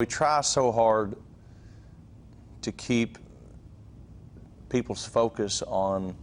We try so hard to keep people's focus on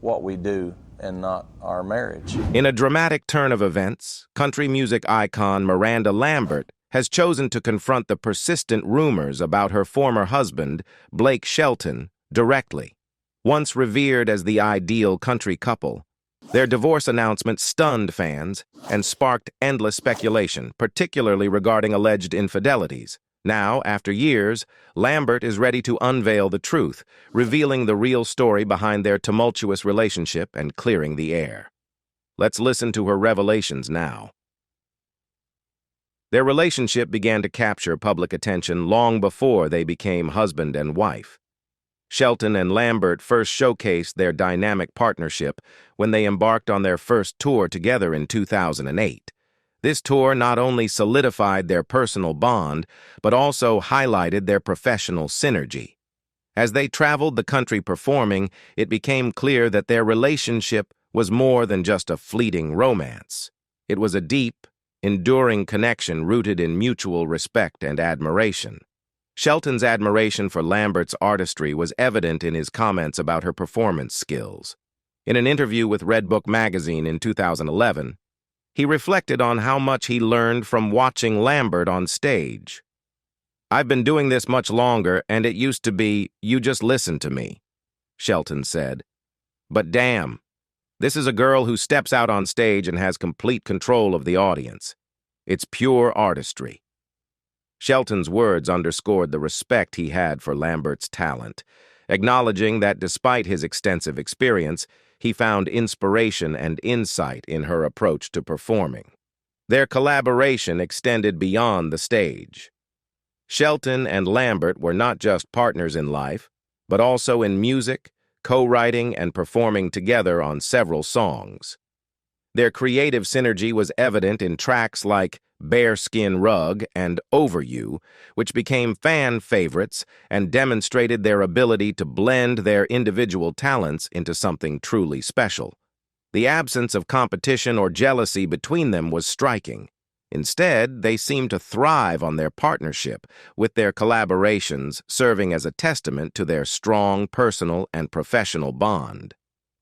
what we do and not our marriage. In a dramatic turn of events, country music icon Miranda Lambert has chosen to confront the persistent rumors about her former husband, Blake Shelton, directly. Once revered as the ideal country couple, their divorce announcement stunned fans and sparked endless speculation, particularly regarding alleged infidelities. Now, after years, Lambert is ready to unveil the truth, revealing the real story behind their tumultuous relationship and clearing the air. Let's listen to her revelations now. Their relationship began to capture public attention long before they became husband and wife. Shelton and Lambert first showcased their dynamic partnership when they embarked on their first tour together in 2008. This tour not only solidified their personal bond, but also highlighted their professional synergy. As they traveled the country performing, it became clear that their relationship was more than just a fleeting romance. It was a deep, enduring connection rooted in mutual respect and admiration. Shelton's admiration for Lambert's artistry was evident in his comments about her performance skills. In an interview with Redbook magazine in 2011, he reflected on how much he learned from watching Lambert on stage. "I've been doing this much longer, and it used to be, you just listen to me," Shelton said. "But damn, this is a girl who steps out on stage and has complete control of the audience. It's pure artistry." Shelton's words underscored the respect he had for Lambert's talent, acknowledging that despite his extensive experience, he found inspiration and insight in her approach to performing. Their collaboration extended beyond the stage. Shelton and Lambert were not just partners in life, but also in music, co-writing, and performing together on several songs. Their creative synergy was evident in tracks like Bearskin Rug and Over You, which became fan favorites and demonstrated their ability to blend their individual talents into something truly special. The absence of competition or jealousy between them was striking. Instead, they seemed to thrive on their partnership, with their collaborations serving as a testament to their strong personal and professional bond.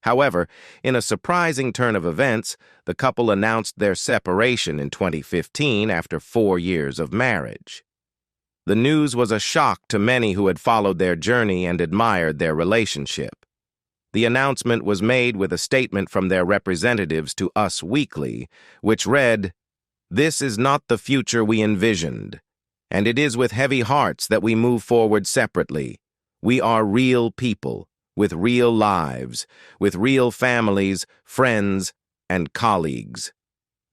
However, in a surprising turn of events, the couple announced their separation in 2015 after 4 years of marriage. The news was a shock to many who had followed their journey and admired their relationship. The announcement was made with a statement from their representatives to Us Weekly, which read, "This is not the future we envisioned, and it is with heavy hearts that we move forward separately. We are real people, with real lives, with real families, friends, and colleagues."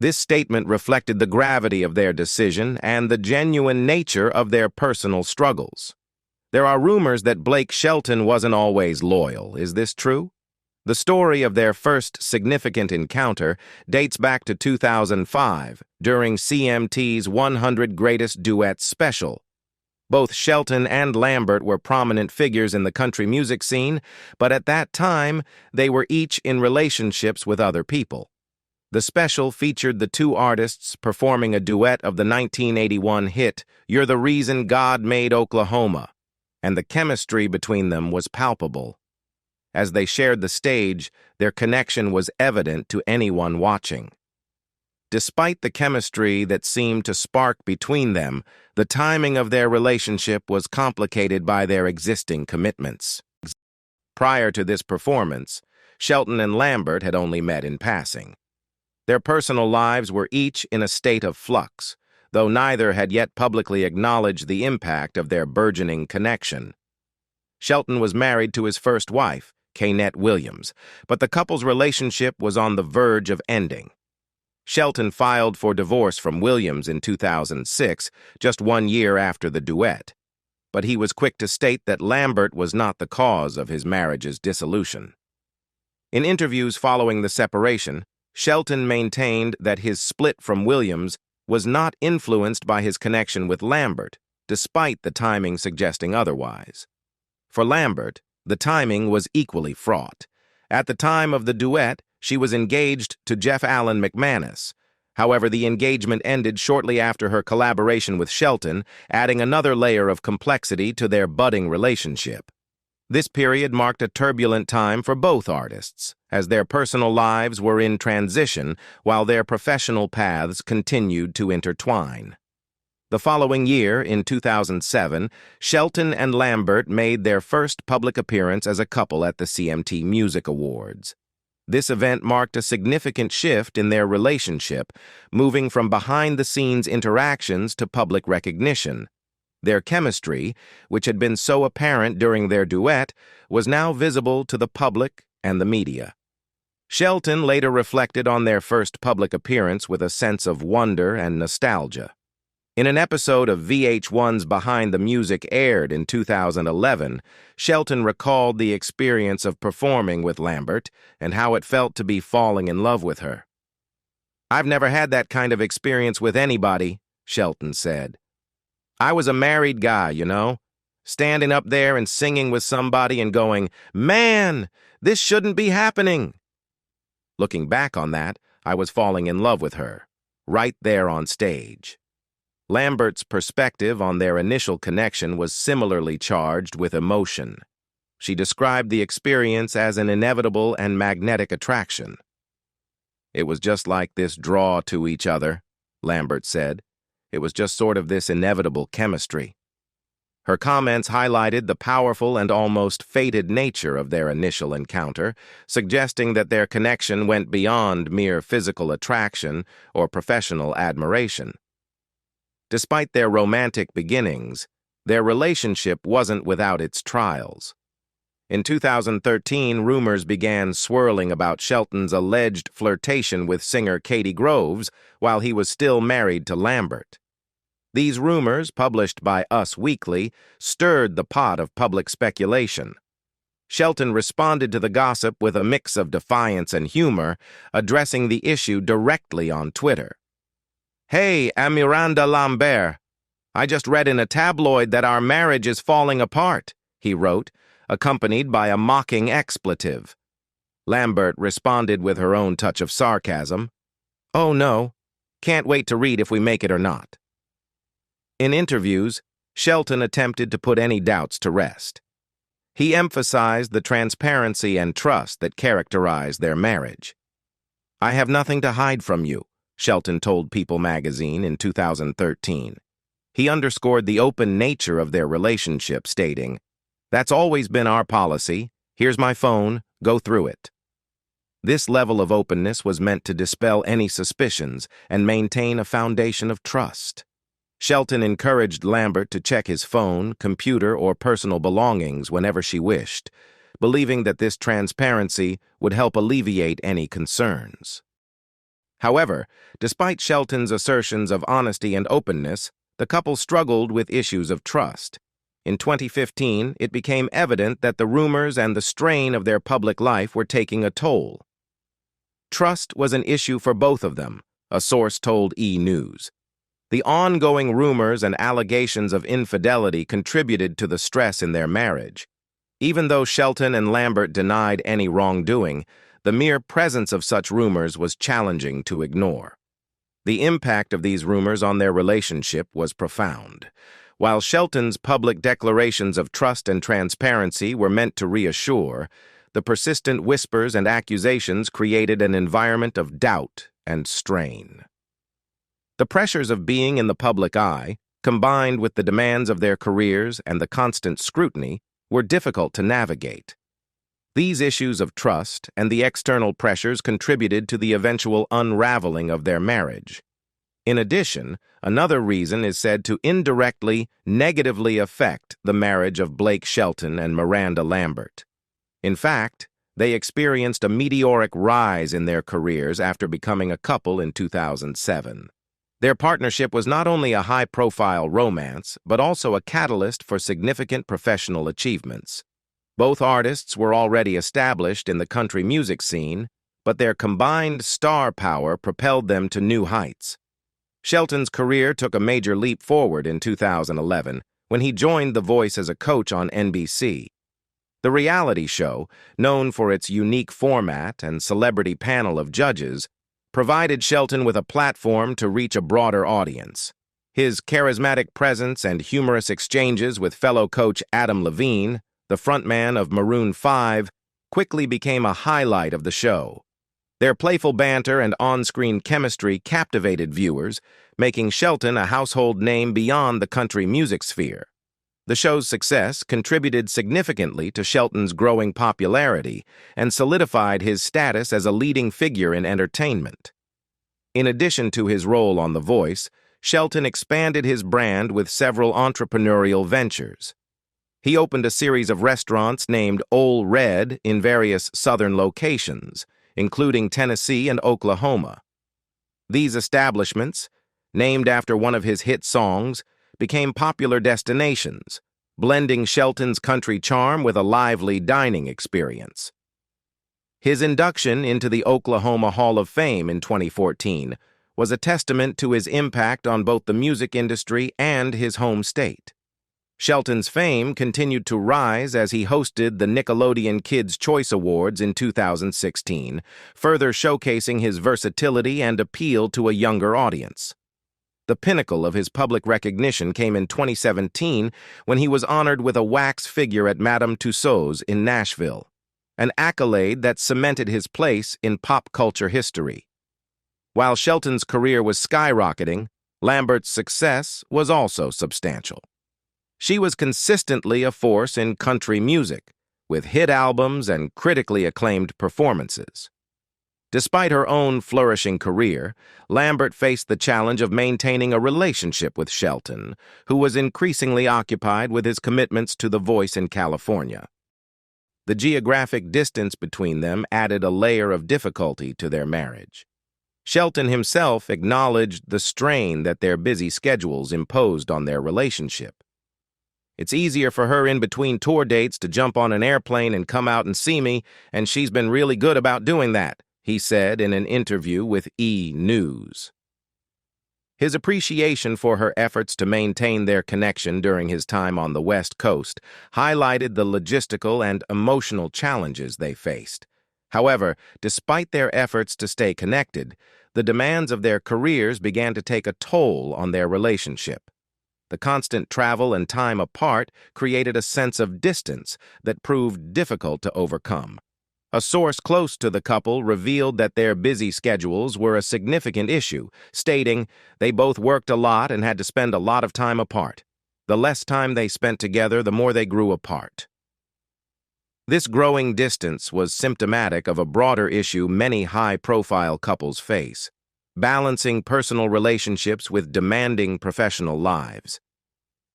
This statement reflected the gravity of their decision and the genuine nature of their personal struggles. There are rumors that Blake Shelton wasn't always loyal. Is this true? The story of their first significant encounter dates back to 2005, during CMT's 100 Greatest Duets special. Both Shelton and Lambert were prominent figures in the country music scene, but at that time, they were each in relationships with other people. The special featured the two artists performing a duet of the 1981 hit, "You're the Reason God Made Oklahoma," and the chemistry between them was palpable. As they shared the stage, their connection was evident to anyone watching. Despite the chemistry that seemed to spark between them, the timing of their relationship was complicated by their existing commitments. Prior to this performance, Shelton and Lambert had only met in passing. Their personal lives were each in a state of flux, though neither had yet publicly acknowledged the impact of their burgeoning connection. Shelton was married to his first wife, Kaynette Williams, but the couple's relationship was on the verge of ending. Shelton filed for divorce from Williams in 2006, just 1 year after the duet. But he was quick to state that Lambert was not the cause of his marriage's dissolution. In interviews following the separation, Shelton maintained that his split from Williams was not influenced by his connection with Lambert, despite the timing suggesting otherwise. For Lambert, the timing was equally fraught. At the time of the duet, she was engaged to Jeff Allen McManus. However, the engagement ended shortly after her collaboration with Shelton, adding another layer of complexity to their budding relationship. This period marked a turbulent time for both artists, as their personal lives were in transition while their professional paths continued to intertwine. The following year, in 2007, Shelton and Lambert made their first public appearance as a couple at the CMT Music Awards. This event marked a significant shift in their relationship, moving from behind-the-scenes interactions to public recognition. Their chemistry, which had been so apparent during their duet, was now visible to the public and the media. Shelton later reflected on their first public appearance with a sense of wonder and nostalgia. In an episode of VH1's Behind the Music aired in 2011, Shelton recalled the experience of performing with Lambert and how it felt to be falling in love with her. "I've never had that kind of experience with anybody," Shelton said. "I was a married guy, you know, standing up there and singing with somebody and going, 'Man, this shouldn't be happening.' Looking back on that, I was falling in love with her, right there on stage." Lambert's perspective on their initial connection was similarly charged with emotion. She described the experience as an inevitable and magnetic attraction. "It was just like this draw to each other," Lambert said. "It was just sort of this inevitable chemistry." Her comments highlighted the powerful and almost fated nature of their initial encounter, suggesting that their connection went beyond mere physical attraction or professional admiration. Despite their romantic beginnings, their relationship wasn't without its trials. In 2013, rumors began swirling about Shelton's alleged flirtation with singer Katie Groves while he was still married to Lambert. These rumors, published by Us Weekly, stirred the pot of public speculation. Shelton responded to the gossip with a mix of defiance and humor, addressing the issue directly on Twitter. "Hey, I'm Miranda Lambert. I just read in a tabloid that our marriage is falling apart," he wrote, accompanied by a mocking expletive. Lambert responded with her own touch of sarcasm. "Oh no, can't wait to read if we make it or not." In interviews, Shelton attempted to put any doubts to rest. He emphasized the transparency and trust that characterized their marriage. "I have nothing to hide from you," Shelton told People magazine in 2013. He underscored the open nature of their relationship, stating, "That's always been our policy. Here's my phone. Go through it." This level of openness was meant to dispel any suspicions and maintain a foundation of trust. Shelton encouraged Lambert to check his phone, computer, or personal belongings whenever she wished, believing that this transparency would help alleviate any concerns. However, despite Shelton's assertions of honesty and openness, the couple struggled with issues of trust. In 2015, it became evident that the rumors and the strain of their public life were taking a toll. Trust was an issue for both of them, a source told E! News. The ongoing rumors and allegations of infidelity contributed to the stress in their marriage. Even though Shelton and Lambert denied any wrongdoing, the mere presence of such rumors was challenging to ignore. The impact of these rumors on their relationship was profound. While Shelton's public declarations of trust and transparency were meant to reassure, the persistent whispers and accusations created an environment of doubt and strain. The pressures of being in the public eye, combined with the demands of their careers and the constant scrutiny, were difficult to navigate. These issues of trust and the external pressures contributed to the eventual unraveling of their marriage. In addition, another reason is said to indirectly, negatively affect the marriage of Blake Shelton and Miranda Lambert. In fact, they experienced a meteoric rise in their careers after becoming a couple in 2007. Their partnership was not only a high-profile romance, but also a catalyst for significant professional achievements. Both artists were already established in the country music scene, but their combined star power propelled them to new heights. Shelton's career took a major leap forward in 2011 when he joined The Voice as a coach on NBC. The reality show, known for its unique format and celebrity panel of judges, provided Shelton with a platform to reach a broader audience. His charismatic presence and humorous exchanges with fellow coach Adam Levine, the frontman of Maroon 5, quickly became a highlight of the show. Their playful banter and on-screen chemistry captivated viewers, making Shelton a household name beyond the country music sphere. The show's success contributed significantly to Shelton's growing popularity and solidified his status as a leading figure in entertainment. In addition to his role on The Voice, Shelton expanded his brand with several entrepreneurial ventures. He opened a series of restaurants named Ole Red in various southern locations, including Tennessee and Oklahoma. These establishments, named after one of his hit songs, became popular destinations, blending Shelton's country charm with a lively dining experience. His induction into the Oklahoma Hall of Fame in 2014 was a testament to his impact on both the music industry and his home state. Shelton's fame continued to rise as he hosted the Nickelodeon Kids' Choice Awards in 2016, further showcasing his versatility and appeal to a younger audience. The pinnacle of his public recognition came in 2017 when he was honored with a wax figure at Madame Tussauds in Nashville, an accolade that cemented his place in pop culture history. While Shelton's career was skyrocketing, Lambert's success was also substantial. She was consistently a force in country music, with hit albums and critically acclaimed performances. Despite her own flourishing career, Lambert faced the challenge of maintaining a relationship with Shelton, who was increasingly occupied with his commitments to The Voice in California. The geographic distance between them added a layer of difficulty to their marriage. Shelton himself acknowledged the strain that their busy schedules imposed on their relationship. "It's easier for her in between tour dates to jump on an airplane and come out and see me, and she's been really good about doing that," he said in an interview with E! News. His appreciation for her efforts to maintain their connection during his time on the West Coast highlighted the logistical and emotional challenges they faced. However, despite their efforts to stay connected, the demands of their careers began to take a toll on their relationship. The constant travel and time apart created a sense of distance that proved difficult to overcome. A source close to the couple revealed that their busy schedules were a significant issue, stating, "They both worked a lot and had to spend a lot of time apart. The less time they spent together, the more they grew apart." This growing distance was symptomatic of a broader issue many high-profile couples face: balancing personal relationships with demanding professional lives.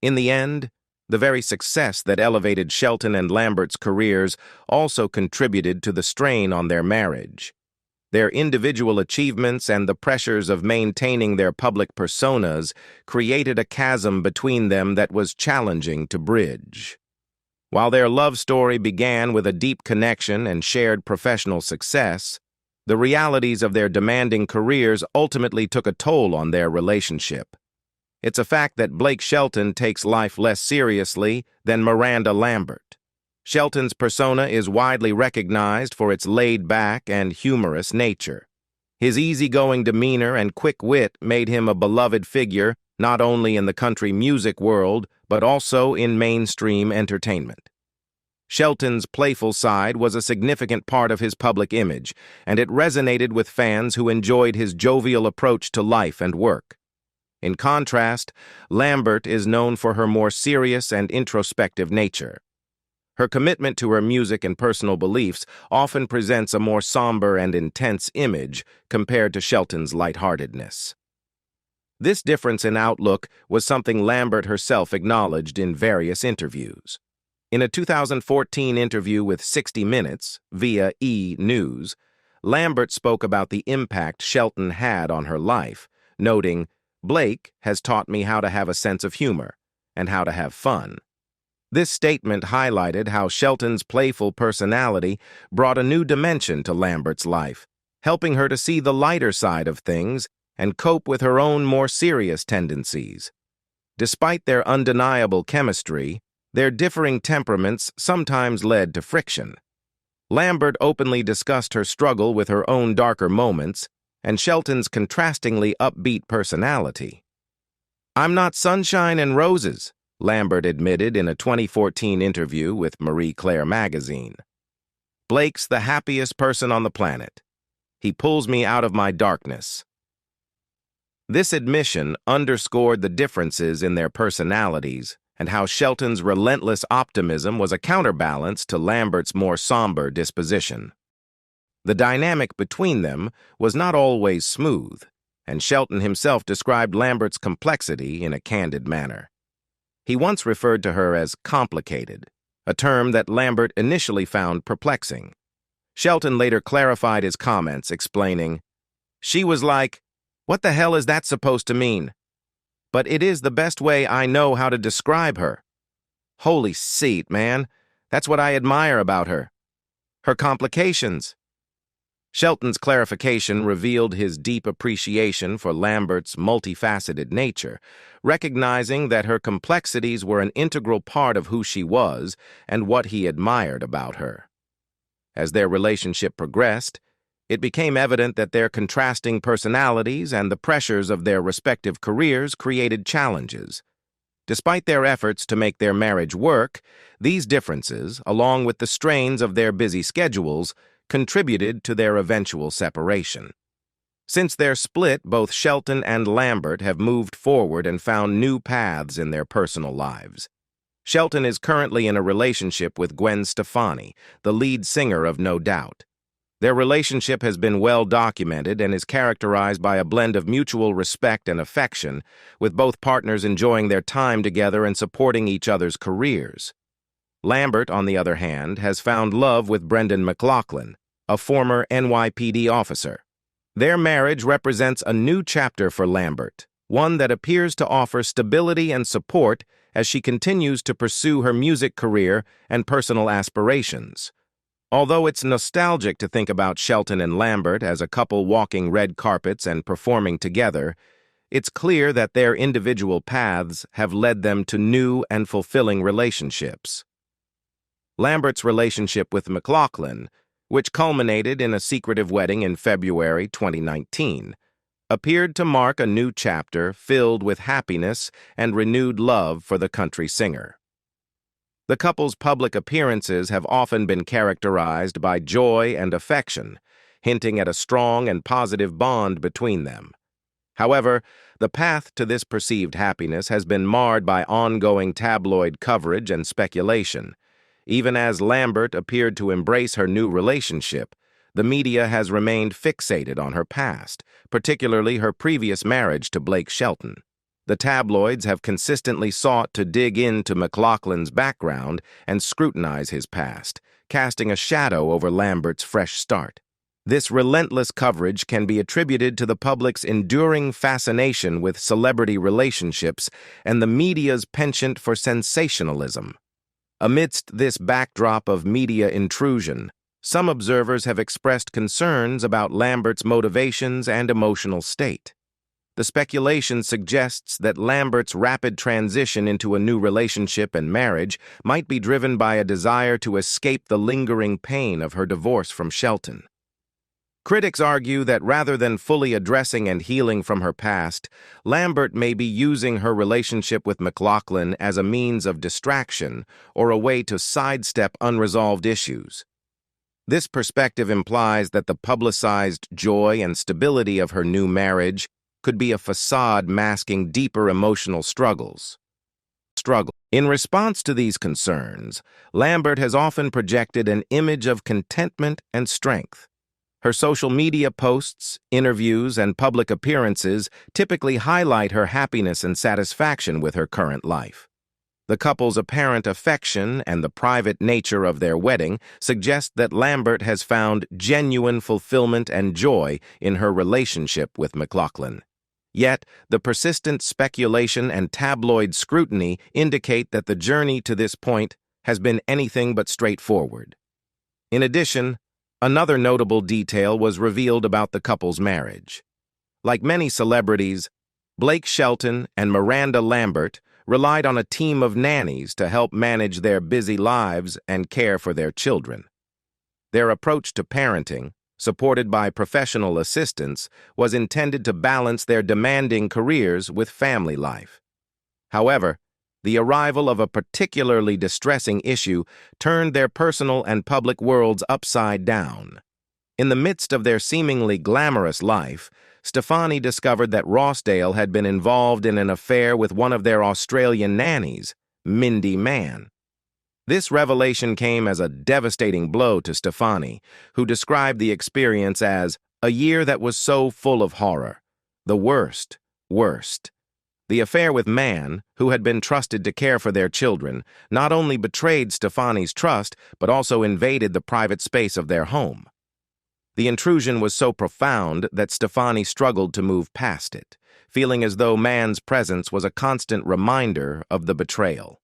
In the end, the very success that elevated Shelton and Lambert's careers also contributed to the strain on their marriage. Their individual achievements and the pressures of maintaining their public personas created a chasm between them that was challenging to bridge. While their love story began with a deep connection and shared professional success, the realities of their demanding careers ultimately took a toll on their relationship. It's a fact that Blake Shelton takes life less seriously than Miranda Lambert. Shelton's persona is widely recognized for its laid-back and humorous nature. His easygoing demeanor and quick wit made him a beloved figure not only in the country music world, but also in mainstream entertainment. Shelton's playful side was a significant part of his public image, and it resonated with fans who enjoyed his jovial approach to life and work. In contrast, Lambert is known for her more serious and introspective nature. Her commitment to her music and personal beliefs often presents a more somber and intense image compared to Shelton's lightheartedness. This difference in outlook was something Lambert herself acknowledged in various interviews. In a 2014 interview with 60 Minutes via E! News, Lambert spoke about the impact Shelton had on her life, noting, "Blake has taught me how to have a sense of humor and how to have fun." This statement highlighted how Shelton's playful personality brought a new dimension to Lambert's life, helping her to see the lighter side of things and cope with her own more serious tendencies. Despite their undeniable chemistry, their differing temperaments sometimes led to friction. Lambert openly discussed her struggle with her own darker moments and Shelton's contrastingly upbeat personality. "I'm not sunshine and roses," Lambert admitted in a 2014 interview with Marie Claire magazine. "Blake's the happiest person on the planet. He pulls me out of my darkness." This admission underscored the differences in their personalities and how Shelton's relentless optimism was a counterbalance to Lambert's more somber disposition. The dynamic between them was not always smooth, and Shelton himself described Lambert's complexity in a candid manner. He once referred to her as complicated, a term that Lambert initially found perplexing. Shelton later clarified his comments, explaining, "She was like, 'What the hell is that supposed to mean?' But it is the best way I know how to describe her. Holy seat, man. That's what I admire about her. Her complications." Shelton's clarification revealed his deep appreciation for Lambert's multifaceted nature, recognizing that her complexities were an integral part of who she was and what he admired about her. As their relationship progressed, it became evident that their contrasting personalities and the pressures of their respective careers created challenges. Despite their efforts to make their marriage work, these differences, along with the strains of their busy schedules, contributed to their eventual separation. Since their split, both Shelton and Lambert have moved forward and found new paths in their personal lives. Shelton is currently in a relationship with Gwen Stefani, the lead singer of No Doubt. Their relationship has been well documented and is characterized by a blend of mutual respect and affection, with both partners enjoying their time together and supporting each other's careers. Lambert, on the other hand, has found love with Brendan McLaughlin, a former NYPD officer. Their marriage represents a new chapter for Lambert, one that appears to offer stability and support as she continues to pursue her music career and personal aspirations. Although it's nostalgic to think about Shelton and Lambert as a couple walking red carpets and performing together, it's clear that their individual paths have led them to new and fulfilling relationships. Lambert's relationship with McLaughlin, which culminated in a secretive wedding in February 2019, appeared to mark a new chapter filled with happiness and renewed love for the country singer. The couple's public appearances have often been characterized by joy and affection, hinting at a strong and positive bond between them. However, the path to this perceived happiness has been marred by ongoing tabloid coverage and speculation. Even as Lambert appeared to embrace her new relationship, the media has remained fixated on her past, particularly her previous marriage to Blake Shelton. The tabloids have consistently sought to dig into McLaughlin's background and scrutinize his past, casting a shadow over Lambert's fresh start. This relentless coverage can be attributed to the public's enduring fascination with celebrity relationships and the media's penchant for sensationalism. Amidst this backdrop of media intrusion, some observers have expressed concerns about Lambert's motivations and emotional state. The speculation suggests that Lambert's rapid transition into a new relationship and marriage might be driven by a desire to escape the lingering pain of her divorce from Shelton. Critics argue that rather than fully addressing and healing from her past, Lambert may be using her relationship with McLaughlin as a means of distraction or a way to sidestep unresolved issues. This perspective implies that the publicized joy and stability of her new marriage could be a facade masking deeper emotional struggles. In response to these concerns, Lambert has often projected an image of contentment and strength. Her social media posts, interviews, and public appearances typically highlight her happiness and satisfaction with her current life. The couple's apparent affection and the private nature of their wedding suggest that Lambert has found genuine fulfillment and joy in her relationship with McLaughlin. Yet, the persistent speculation and tabloid scrutiny indicate that the journey to this point has been anything but straightforward. In addition, another notable detail was revealed about the couple's marriage. Like many celebrities, Blake Shelton and Miranda Lambert relied on a team of nannies to help manage their busy lives and care for their children. Their approach to parenting, supported by professional assistants, was intended to balance their demanding careers with family life. However, the arrival of a particularly distressing issue turned their personal and public worlds upside down. In the midst of their seemingly glamorous life, Stefani discovered that Rossdale had been involved in an affair with one of their Australian nannies, Mindy Mann. This revelation came as a devastating blow to Stefani, who described the experience as a year that was so full of horror. The worst. The affair with Mann, who had been trusted to care for their children, not only betrayed Stefani's trust, but also invaded the private space of their home. The intrusion was so profound that Stefani struggled to move past it, feeling as though Mann's presence was a constant reminder of the betrayal.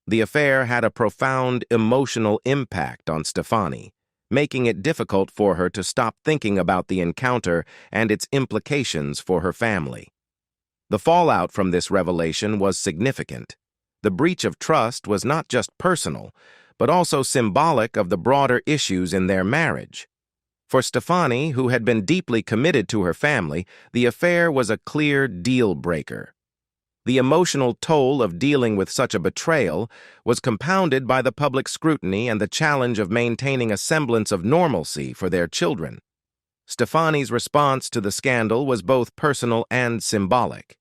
The affair had a profound emotional impact on Stefani, making it difficult for her to stop thinking about the encounter and its implications for her family. The fallout from this revelation was significant. The breach of trust was not just personal, but also symbolic of the broader issues in their marriage. For Stefani, who had been deeply committed to her family, the affair was a clear deal-breaker. The emotional toll of dealing with such a betrayal was compounded by the public scrutiny and the challenge of maintaining a semblance of normalcy for their children. Stefani's response to the scandal was both personal and symbolic.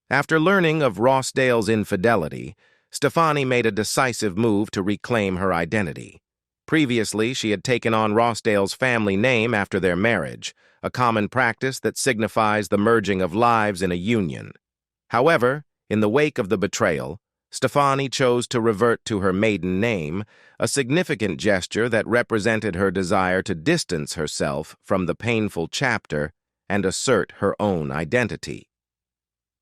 After learning of Rossdale's infidelity, Stefani made a decisive move to reclaim her identity. Previously, she had taken on Rossdale's family name after their marriage, a common practice that signifies the merging of lives in a union. However, in the wake of the betrayal, Stefani chose to revert to her maiden name, a significant gesture that represented her desire to distance herself from the painful chapter and assert her own identity.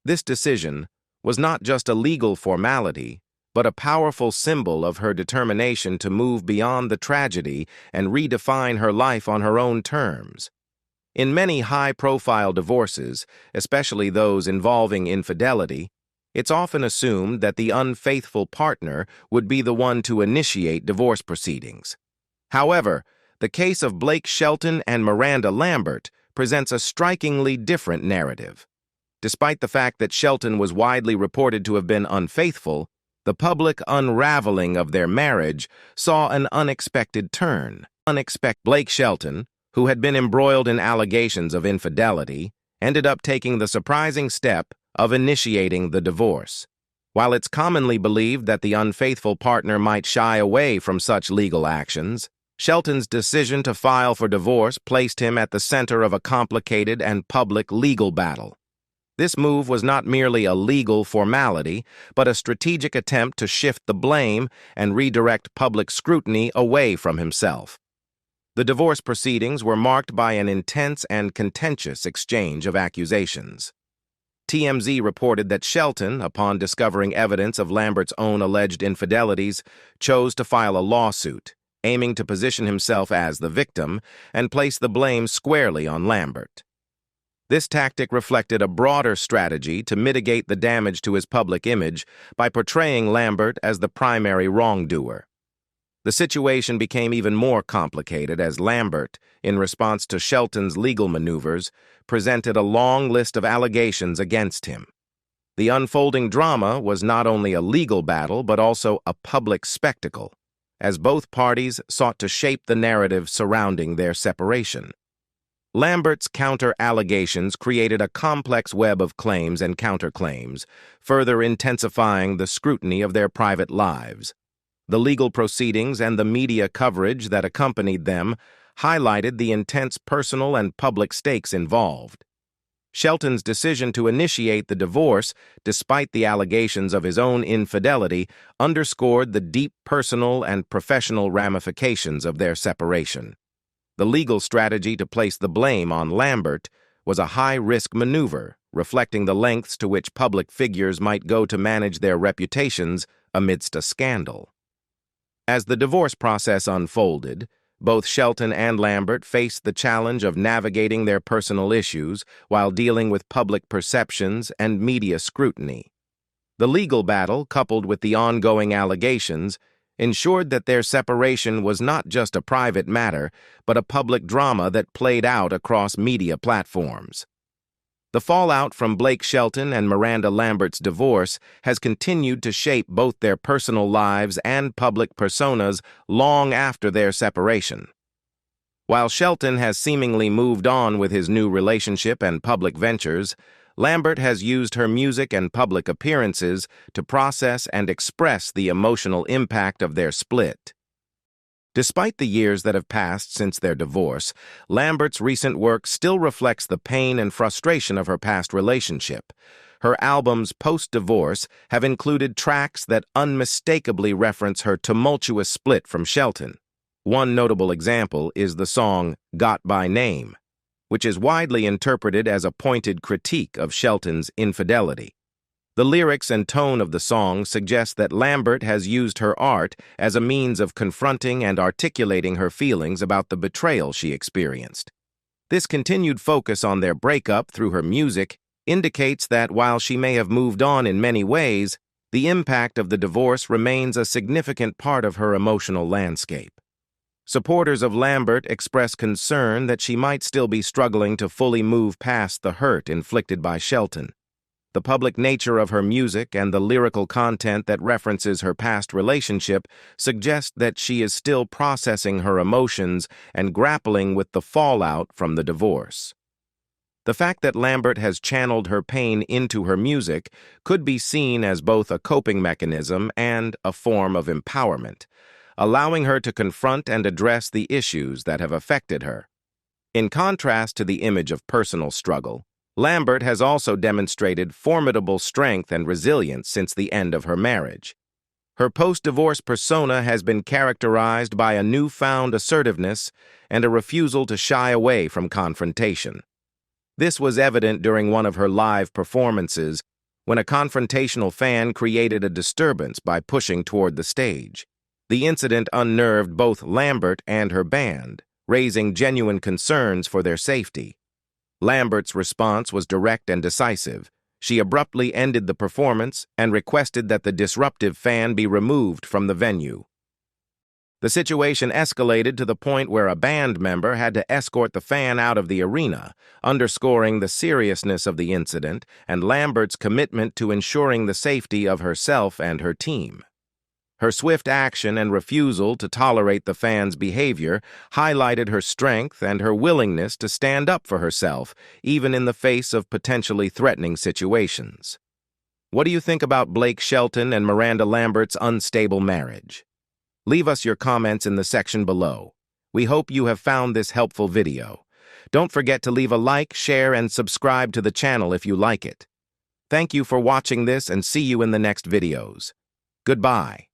This decision was not just a legal formality, but a powerful symbol of her determination to move beyond the tragedy and redefine her life on her own terms. In many high-profile divorces, especially those involving infidelity, it's often assumed that the unfaithful partner would be the one to initiate divorce proceedings. However, the case of Blake Shelton and Miranda Lambert presents a strikingly different narrative. Despite the fact that Shelton was widely reported to have been unfaithful, the public unraveling of their marriage saw an unexpected turn. Blake Shelton, who had been embroiled in allegations of infidelity, ended up taking the surprising step of initiating the divorce. While it's commonly believed that the unfaithful partner might shy away from such legal actions, Shelton's decision to file for divorce placed him at the center of a complicated and public legal battle. This move was not merely a legal formality, but a strategic attempt to shift the blame and redirect public scrutiny away from himself. The divorce proceedings were marked by an intense and contentious exchange of accusations. TMZ reported that Shelton, upon discovering evidence of Lambert's own alleged infidelities, chose to file a lawsuit, aiming to position himself as the victim and place the blame squarely on Lambert. This tactic reflected a broader strategy to mitigate the damage to his public image by portraying Lambert as the primary wrongdoer. The situation became even more complicated as Lambert, in response to Shelton's legal maneuvers, presented a long list of allegations against him. The unfolding drama was not only a legal battle but also a public spectacle, as both parties sought to shape the narrative surrounding their separation. Lambert's counter-allegations created a complex web of claims and counterclaims, further intensifying the scrutiny of their private lives. The legal proceedings and the media coverage that accompanied them highlighted the intense personal and public stakes involved. Shelton's decision to initiate the divorce, despite the allegations of his own infidelity, underscored the deep personal and professional ramifications of their separation. The legal strategy to place the blame on Lambert was a high-risk maneuver, reflecting the lengths to which public figures might go to manage their reputations amidst a scandal. As the divorce process unfolded, both Shelton and Lambert faced the challenge of navigating their personal issues while dealing with public perceptions and media scrutiny. The legal battle, coupled with the ongoing allegations, ensured that their separation was not just a private matter, but a public drama that played out across media platforms. The fallout from Blake Shelton and Miranda Lambert's divorce has continued to shape both their personal lives and public personas long after their separation. While Shelton has seemingly moved on with his new relationship and public ventures, Lambert has used her music and public appearances to process and express the emotional impact of their split. Despite the years that have passed since their divorce, Lambert's recent work still reflects the pain and frustration of her past relationship. Her albums post-divorce have included tracks that unmistakably reference her tumultuous split from Shelton. One notable example is the song "Got by Name," which is widely interpreted as a pointed critique of Shelton's infidelity. The lyrics and tone of the song suggest that Lambert has used her art as a means of confronting and articulating her feelings about the betrayal she experienced. This continued focus on their breakup through her music indicates that while she may have moved on in many ways, the impact of the divorce remains a significant part of her emotional landscape. Supporters of Lambert express concern that she might still be struggling to fully move past the hurt inflicted by Shelton. The public nature of her music and the lyrical content that references her past relationship suggest that she is still processing her emotions and grappling with the fallout from the divorce. The fact that Lambert has channeled her pain into her music could be seen as both a coping mechanism and a form of empowerment, allowing her to confront and address the issues that have affected her. In contrast to the image of personal struggle, Lambert has also demonstrated formidable strength and resilience since the end of her marriage. Her post-divorce persona has been characterized by a newfound assertiveness and a refusal to shy away from confrontation. This was evident during one of her live performances when a confrontational fan created a disturbance by pushing toward the stage. The incident unnerved both Lambert and her band, raising genuine concerns for their safety. Lambert's response was direct and decisive. She abruptly ended the performance and requested that the disruptive fan be removed from the venue. The situation escalated to the point where a band member had to escort the fan out of the arena, underscoring the seriousness of the incident and Lambert's commitment to ensuring the safety of herself and her team. Her swift action and refusal to tolerate the fans' behavior highlighted her strength and her willingness to stand up for herself, even in the face of potentially threatening situations. What do you think about Blake Shelton and Miranda Lambert's unstable marriage? Leave us your comments in the section below. We hope you have found this helpful video. Don't forget to leave a like, share, and subscribe to the channel if you like it. Thank you for watching this and see you in the next videos. Goodbye.